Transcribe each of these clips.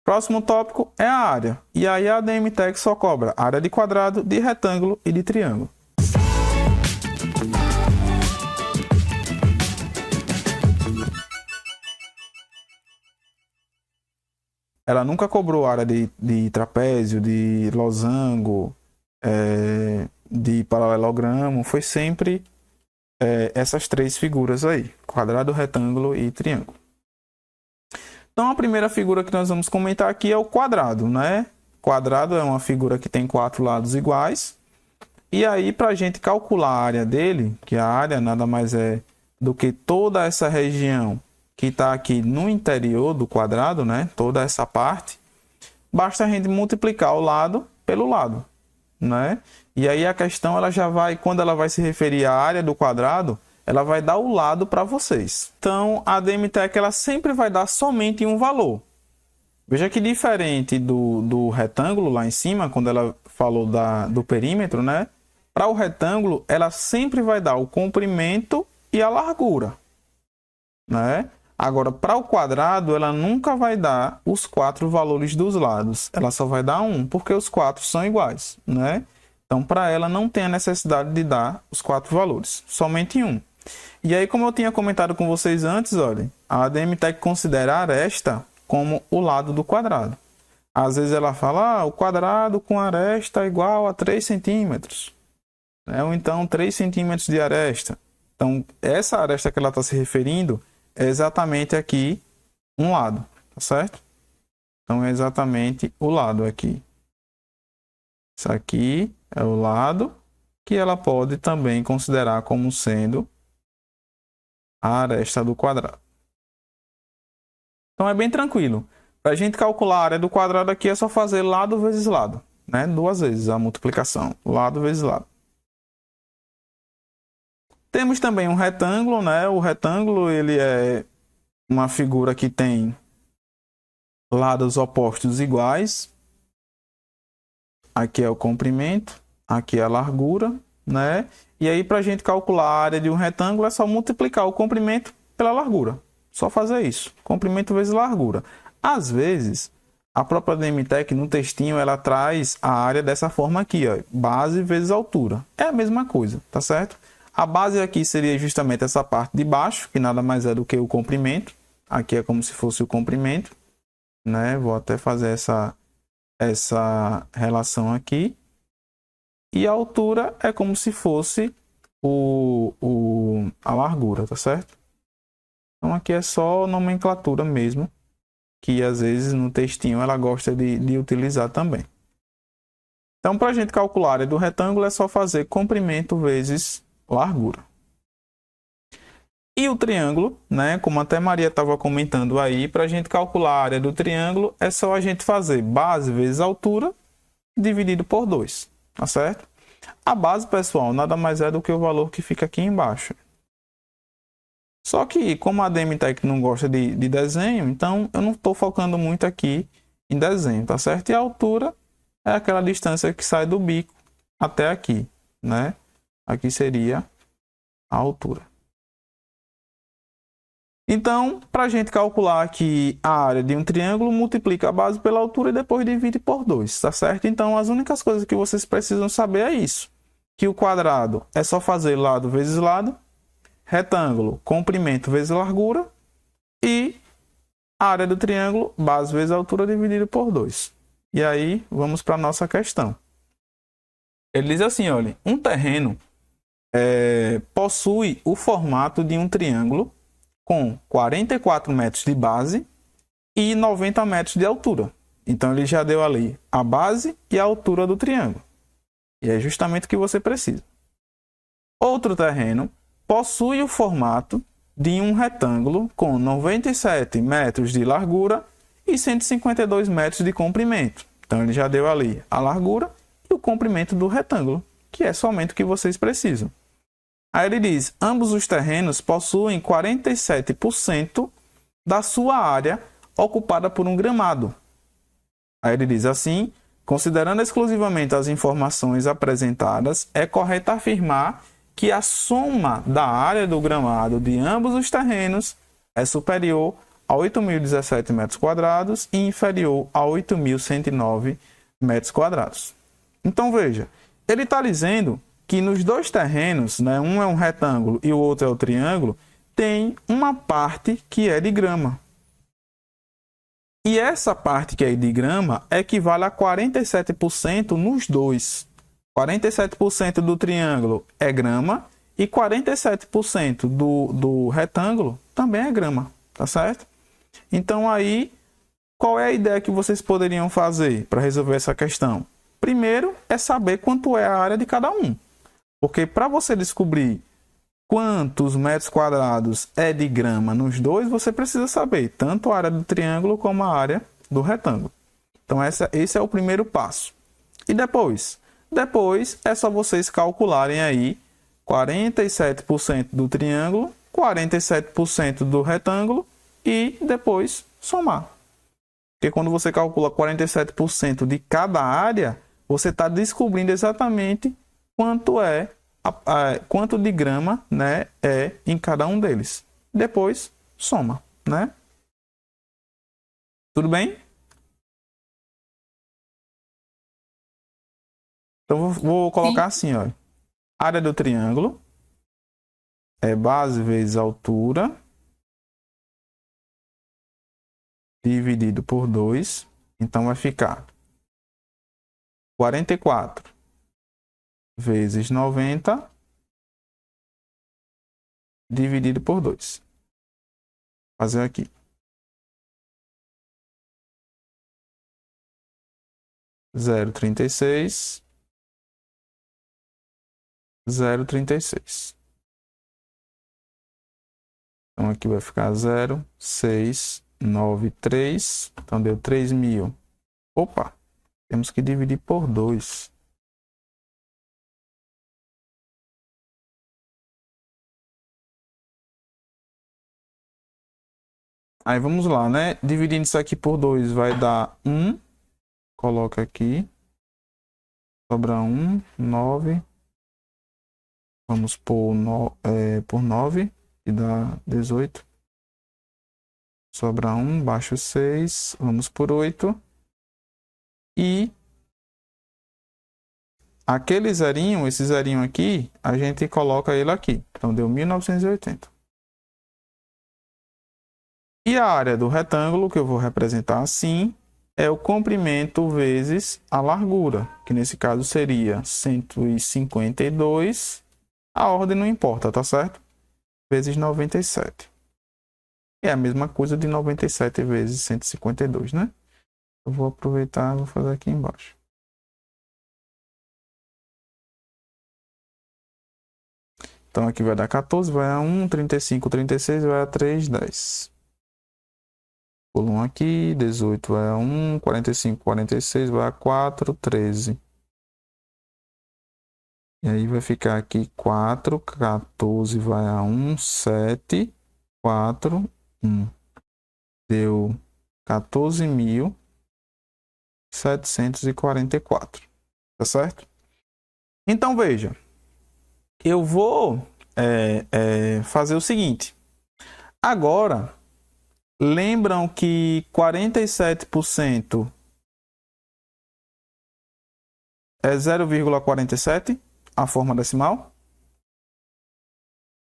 Próximo tópico é a área. E aí a ADM-TEC só cobra área de quadrado, de retângulo e de triângulo. Ela nunca cobrou área de trapézio, de losango, de paralelogramo. Foi sempre essas três figuras aí: quadrado, retângulo e triângulo. Então a primeira figura que nós vamos comentar aqui é o quadrado, né? Quadrado é uma figura que tem 4 lados iguais. E aí, para a gente calcular a área dele, que a área nada mais é do que toda essa região que está aqui no interior do quadrado, né? Toda essa parte, basta a gente multiplicar o lado pelo lado, né? E aí a questão, ela já vai, quando ela vai se referir à área do quadrado, ela vai dar o lado para vocês. Então, a ADM-TEC, ela sempre vai dar somente um valor. Veja que diferente do retângulo lá em cima, quando ela falou do perímetro, né? Para o retângulo, ela sempre vai dar o comprimento e a largura, né? Agora, para o quadrado, ela nunca vai dar os 4 valores dos lados. Ela só vai dar um, porque os 4 são iguais, né? Então, para ela, não tem a necessidade de dar os 4 valores, somente um. E aí, como eu tinha comentado com vocês antes, olha, a ADM-TEC considera a aresta como o lado do quadrado. Às vezes ela fala, o quadrado com aresta é igual a 3 centímetros. Ou então 3 centímetros de aresta. Então, essa aresta que ela está se referindo é exatamente aqui um lado, tá certo? Então, é exatamente o lado aqui. Isso aqui é o lado que ela pode também considerar como sendo a aresta do quadrado. Então, é bem tranquilo. Para a gente calcular a área do quadrado aqui, é só fazer lado vezes lado, né? 2 vezes a multiplicação. Lado vezes lado. Temos também um retângulo, né? O retângulo, ele é uma figura que tem lados opostos iguais. Aqui é o comprimento, aqui é a largura, né? E aí, para a gente calcular a área de um retângulo, é só multiplicar o comprimento pela largura. Só fazer isso. Comprimento vezes largura. Às vezes, a própria ADM-TEC, no textinho, ela traz a área dessa forma aqui, ó, base vezes altura. É a mesma coisa, tá certo? A base aqui seria justamente essa parte de baixo, que nada mais é do que o comprimento. Aqui é como se fosse o comprimento, né? Vou até fazer essa relação aqui. E a altura é como se fosse a largura, tá certo? Então aqui é só nomenclatura mesmo, que às vezes no textinho ela gosta de utilizar também. Então, para a gente calcular a área do retângulo, é só fazer comprimento vezes largura. E o triângulo, né? Como até Maria estava comentando aí, para a gente calcular a área do triângulo, é só a gente fazer base vezes altura dividido por 2, tá certo? A base, pessoal, nada mais é do que o valor que fica aqui embaixo. Só que, como a ADM-TEC não gosta de desenho, então eu não estou focando muito aqui em desenho, tá certo? E a altura é aquela distância que sai do bico até aqui, né? Aqui seria a altura. Então, para a gente calcular aqui a área de um triângulo, multiplica a base pela altura e depois divide por 2, tá certo? Então, as únicas coisas que vocês precisam saber é isso. Que o quadrado é só fazer lado vezes lado, retângulo, comprimento vezes largura, e a área do triângulo, base vezes altura dividido por 2. E aí, vamos para a nossa questão. Ele diz assim, olha, um terreno possui o formato de um triângulo com 44 metros de base e 90 metros de altura. Então, ele já deu ali a base e a altura do triângulo. E é justamente o que você precisa. Outro terreno possui o formato de um retângulo com 97 metros de largura e 152 metros de comprimento. Então, ele já deu ali a largura e o comprimento do retângulo, que é somente o que vocês precisam. Aí ele diz, ambos os terrenos possuem 47% da sua área ocupada por um gramado. Aí ele diz assim, considerando exclusivamente as informações apresentadas, é correto afirmar que a soma da área do gramado de ambos os terrenos é superior a 8.017 metros quadrados e inferior a 8.109 metros quadrados. Então, veja, ele está dizendo que nos dois terrenos, né, um é um retângulo e o outro é o triângulo, tem uma parte que é de grama. E essa parte que é de grama equivale a 47% nos dois. 47% do triângulo é grama e 47% do retângulo também é grama, tá certo? Então aí, qual é a ideia que vocês poderiam fazer para resolver essa questão? Primeiro é saber quanto é a área de cada um. Porque para você descobrir quantos metros quadrados é de grama nos dois, você precisa saber tanto a área do triângulo como a área do retângulo. Então esse é o primeiro passo. E depois é só vocês calcularem aí 47% do triângulo, 47% do retângulo e depois somar. Porque quando você calcula 47% de cada área, você está descobrindo exatamente quanto de grama, né, é em cada um deles. Depois, soma, né? Tudo bem? Então, vou colocar assim, ó. Área do triângulo é base vezes altura dividido por 2. Então, vai ficar 44 vezes 90 dividido por 2. Vou fazer aqui. 0,36. 0,36. Então aqui vai ficar 0,693. Então deu 3.000. Opa, temos que dividir por 2. Aí vamos lá, né? Dividindo isso aqui por 2 vai dar 1. Coloca aqui. Sobra 1, 9. Vamos por 9 e dá 18. Sobra 1, baixo 6. Vamos por 8. E aquele zerinho, esse zerinho aqui, a gente coloca ele aqui. Então deu 1980. E a área do retângulo, que eu vou representar assim, é o comprimento vezes a largura, que nesse caso seria 152. A ordem não importa, tá certo? Vezes 97. É a mesma coisa de 97 vezes 152, né? Eu vou aproveitar e vou fazer aqui embaixo. Então aqui vai dar 14, vai a 1, 35, 36, vai a 3, 10. Pula 1 aqui, 18 vai a 1, 45, 46 vai a 4, 13. E aí vai ficar aqui 4, 14 vai a 1, 7, 4, 1. Deu 14.744. Tá certo? Então veja, eu vou fazer o seguinte. Agora, lembram que 47% é 0,47? A forma decimal?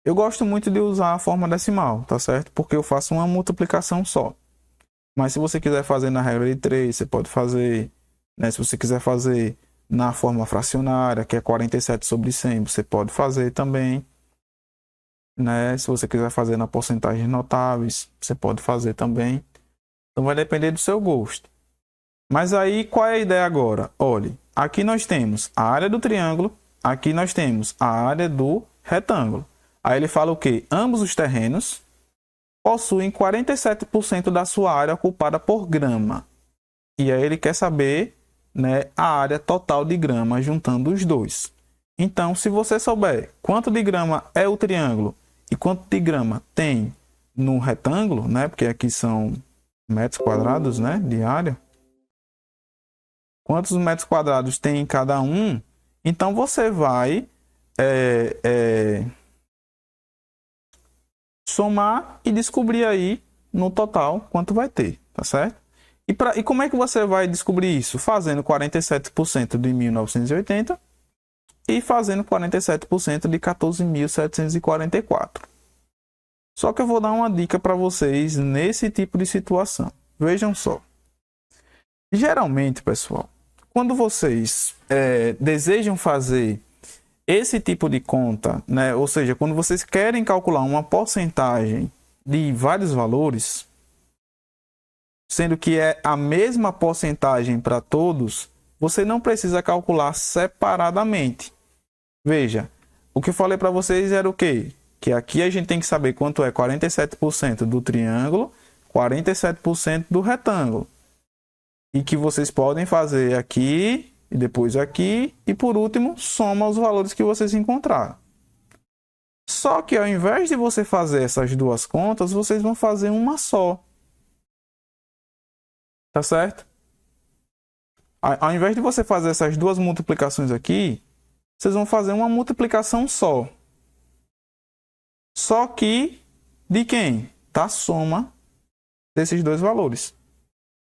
Eu gosto muito de usar a forma decimal, tá certo? Porque eu faço uma multiplicação só. Mas se você quiser fazer na regra de 3, você pode fazer, né? Se você quiser fazer na forma fracionária, que é 47 sobre 100, você pode fazer também, né? Se você quiser fazer na porcentagem notáveis, você pode fazer também. Então vai depender do seu gosto. Mas aí, qual é a ideia agora? Olhe, aqui nós temos a área do triângulo, aqui nós temos a área do retângulo. Aí ele fala o quê? Ambos os terrenos possuem 47% da sua área ocupada por grama. E aí ele quer saber, né, a área total de grama juntando os dois. Então, se você souber quanto de grama é o triângulo e quanto de grama tem no retângulo, né, porque aqui são metros quadrados, né, de área. Quantos metros quadrados tem em cada um? Então você vai somar e descobrir aí, no total quanto vai ter, tá certo? E como é que você vai descobrir isso? Fazendo 47% de 1980 e fazendo 47% de 14.744. Só que eu vou dar uma dica para vocês nesse tipo de situação. Vejam só. Geralmente, pessoal, quando vocês desejam fazer esse tipo de conta, né? Ou seja, quando vocês querem calcular uma porcentagem de vários valores, sendo que é a mesma porcentagem para todos, você não precisa calcular separadamente. Veja, o que eu falei para vocês era o quê? Que aqui a gente tem que saber quanto é 47% do triângulo, 47% do retângulo. E que vocês podem fazer aqui, e depois aqui, e por último, soma os valores que vocês encontraram. Só que ao invés de você fazer essas duas contas, vocês vão fazer uma só. Tá certo? Ao invés de você fazer essas duas multiplicações aqui, vocês vão fazer uma multiplicação só. Só que de quem? Da soma desses dois valores.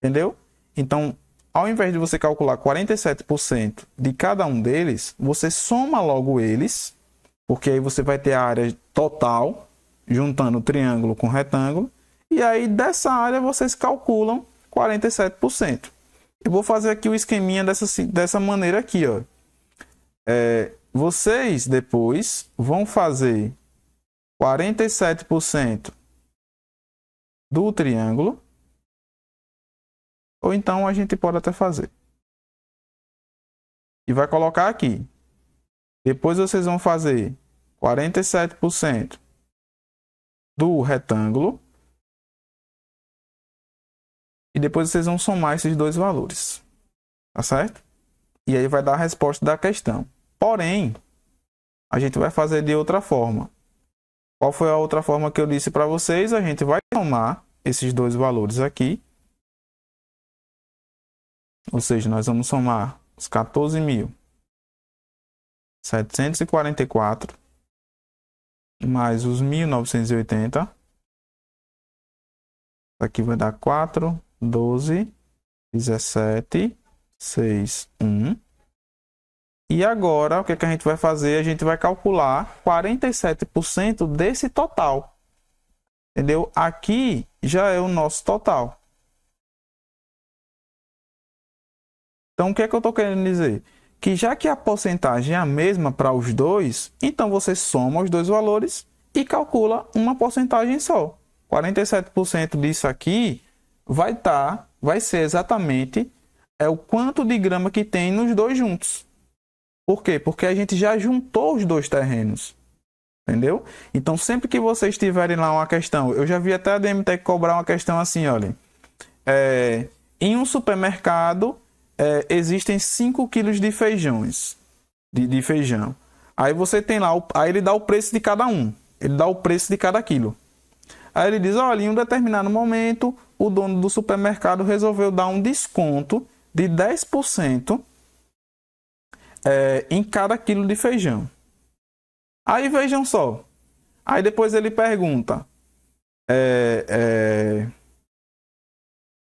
Entendeu? Então, ao invés de você calcular 47% de cada um deles, você soma logo eles, porque aí você vai ter a área total, juntando triângulo com retângulo, e aí dessa área vocês calculam 47%. Eu vou fazer aqui o esqueminha dessa maneira aqui, ó. Vocês depois vão fazer 47% do triângulo, ou então a gente pode até fazer. E vai colocar aqui. Depois vocês vão fazer 47% do retângulo. E depois vocês vão somar esses dois valores. Tá certo? E aí vai dar a resposta da questão. Porém, a gente vai fazer de outra forma. Qual foi a outra forma que eu disse para vocês? A gente vai somar esses dois valores aqui. Ou seja, nós vamos somar os 14.744 mais os 1.980. Aqui vai dar 4, 12, 17, 6, 1. E agora, o que a gente vai fazer? A gente vai calcular 47% desse total. Entendeu? Aqui já é o nosso total. Então, o que é que eu estou querendo dizer? Que já que a porcentagem é a mesma para os dois, então você soma os dois valores e calcula uma porcentagem só. 47% disso aqui vai ser exatamente o quanto de grama que tem nos dois juntos. Por quê? Porque a gente já juntou os dois terrenos. Entendeu? Então, sempre que vocês tiverem lá uma questão, eu já vi até a DMTEC cobrar uma questão assim, olha. Em um supermercado, existem 5 quilos de feijões. De feijão. Aí você tem lá, aí ele dá o preço de cada um. Ele dá o preço de cada quilo. Aí ele diz, olha, em um determinado momento, o dono do supermercado resolveu dar um desconto de 10% em cada quilo de feijão. Aí vejam só. Aí depois ele pergunta,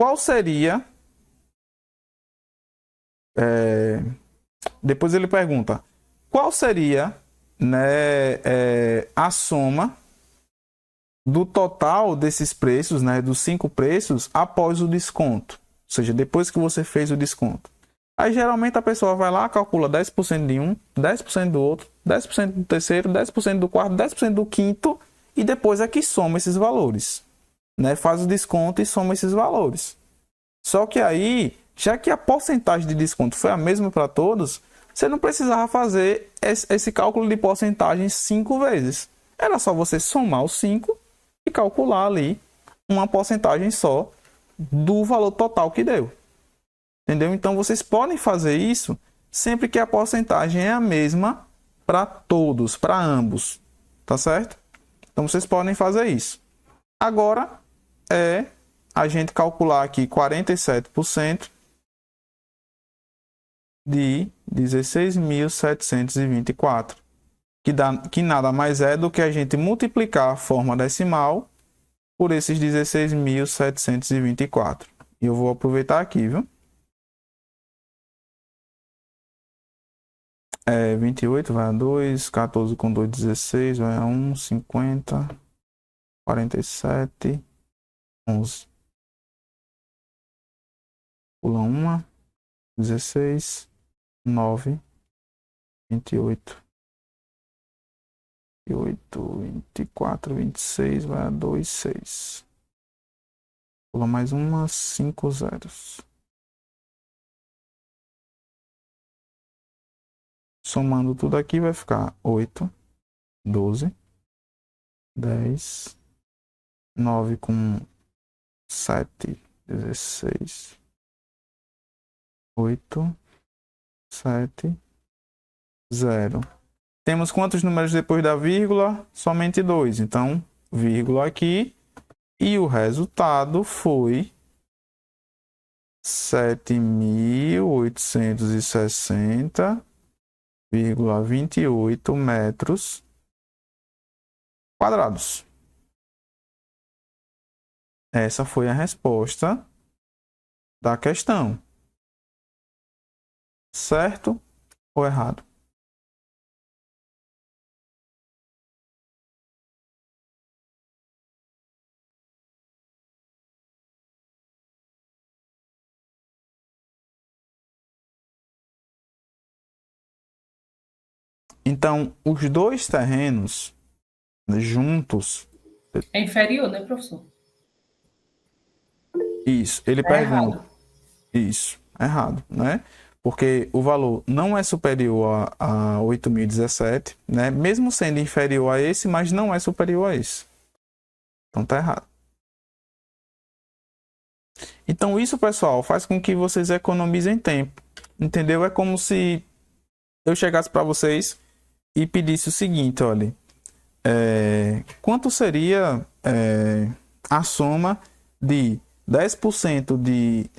qual seria... depois ele pergunta, qual seria, né, a soma do total desses preços, né, dos 5 preços, após o desconto. Ou seja, depois que você fez o desconto. Aí, geralmente, a pessoa vai lá, calcula 10% de um, 10% do outro, 10% do terceiro, 10% do quarto, 10% do quinto, e depois é que soma esses valores. Né? Faz o desconto e soma esses valores. Só que aí, já que a porcentagem de desconto foi a mesma para todos, você não precisava fazer esse cálculo de porcentagem 5 vezes. Era só você somar os 5 e calcular ali uma porcentagem só do valor total que deu. Entendeu? Então, vocês podem fazer isso sempre que a porcentagem é a mesma para todos, para ambos. Tá certo? Então, vocês podem fazer isso. Agora, a gente calcular aqui 47% de 16.724. Que nada mais é do que a gente multiplicar a forma decimal por esses 16.724. E eu vou aproveitar aqui, viu? 28 vai a 2, 14 com 2, 16, vai a 1, 50, 47, 11. Pula 1, 16, 9, 28. 28, 24, 26, vai a 2, 6. Pula mais 5 zeros. Somando tudo aqui vai ficar 8, 12, 10, 9 com 7, 16, 8, 7, 0. Temos quantos números depois da vírgula? Somente 2. Então, vírgula aqui. E o resultado foi 7.860,28 metros quadrados. Essa foi a resposta da questão. Certo ou errado? Então, os dois terrenos juntos. É inferior, né, professor? Isso, ele pergunta. Errado. Isso, errado, né? Porque o valor não é superior a 8.017, né? Mesmo sendo inferior a esse, mas não é superior a esse. Então tá errado. Então isso, pessoal, faz com que vocês economizem tempo. Entendeu? É como se eu chegasse para vocês e pedisse o seguinte, olha, quanto seria a soma de 10%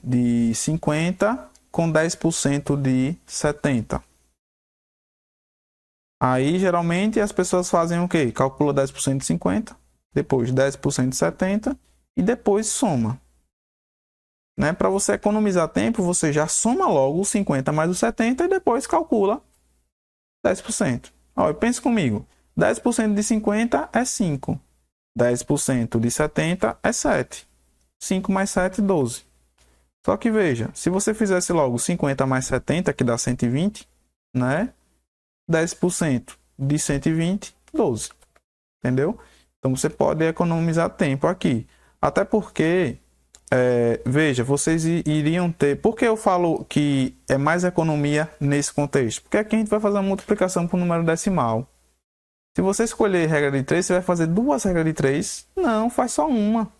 de 50 com 10% de 70? Aí, geralmente, as pessoas fazem o quê? Calcula 10% de 50, depois 10% de 70 e depois soma. Né? Para você economizar tempo, você já soma logo o 50 mais o 70 e depois calcula 10%. Ó, pense comigo. 10% de 50 é 5. 10% de 70 é 7. 5 mais 7, 12. Só que veja, se você fizesse logo 50 mais 70, que dá 120, né? 10% de 120, 12. Entendeu? Então você pode economizar tempo aqui. Até porque, veja, vocês iriam ter... Por que eu falo que é mais economia nesse contexto? Porque aqui a gente vai fazer uma multiplicação por número decimal. Se você escolher regra de 3, você vai fazer duas regras de 3? Não, faz só uma.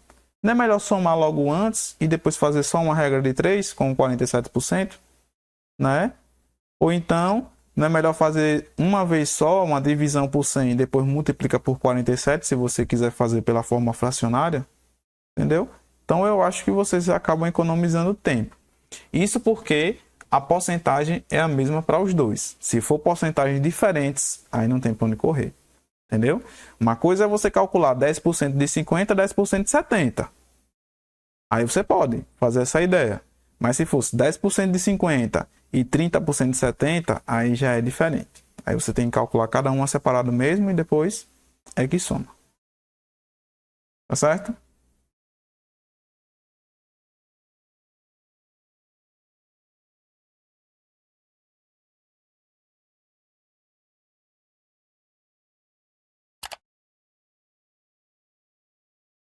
Não é melhor somar logo antes e depois fazer só uma regra de 3 com 47%? Né? Ou então, não é melhor fazer uma vez só, uma divisão por 100 e depois multiplica por 47, se você quiser fazer pela forma fracionária? Entendeu? Então, eu acho que vocês acabam economizando tempo. Isso porque a porcentagem é a mesma para os dois. Se for porcentagens diferentes, aí não tem para onde correr. Entendeu? Uma coisa é você calcular 10% de 50, 10% de 70. Aí você pode fazer essa ideia. Mas se fosse 10% de 50 e 30% de 70, aí já é diferente. Aí você tem que calcular cada uma separado mesmo e depois é que soma. Tá certo?